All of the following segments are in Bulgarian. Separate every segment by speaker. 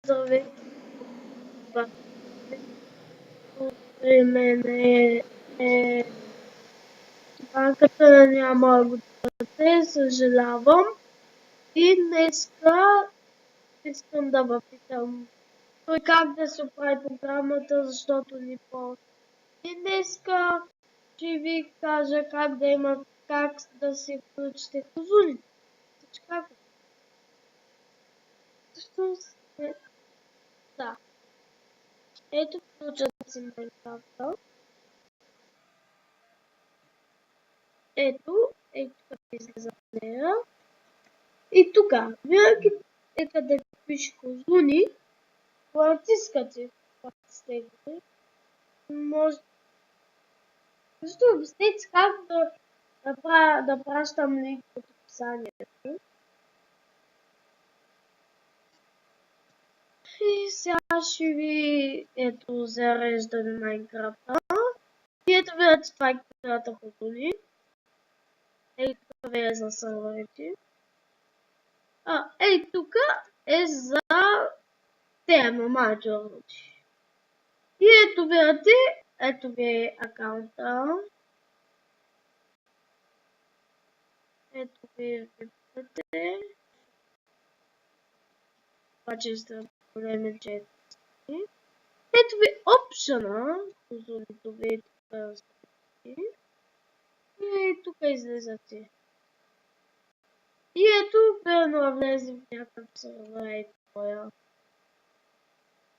Speaker 1: Здравейте, при мен е банката няма го дете, съжалявам. И днеска искам да ви питам той как да се прави програмата, защото ни по. И днеска ще ви кажа как да се включите козулите. Как? Всъщност, да. Ето включат си Майнкрафта. Ето тук излиза нея. И тук, винаги където пише козуни, когато натискате, когато сте може да обясните как да пращам линк от описанието. И сега ще ви зареждаме Майнкрафта. И ето видите това е квадрата козуни. Ей тук ви е за сървърите. Ей тук е за тема маджорите. И ето видите, ето ви е акаунта. Ето ви виждате. Обаче сте големи чети. Ето ви опшена. Козулито ви тук. И тук излизате. И ето пълно влезе в някакъв сервер и твоя.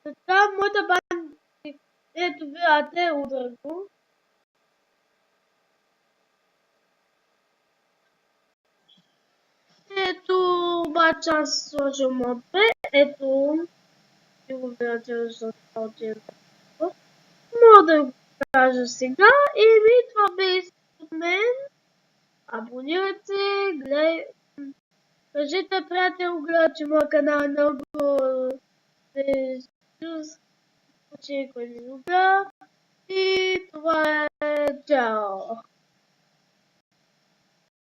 Speaker 1: Така, моята банда, ето виждате ударно. Ето, обаче аз сложим мод Б, ето, и го видите, защото отивам. Мога да го кажа сега и това беше от мен. Абонирайте, кажете приятел, гледате моя канал много че кой не го гледа. И това е чао!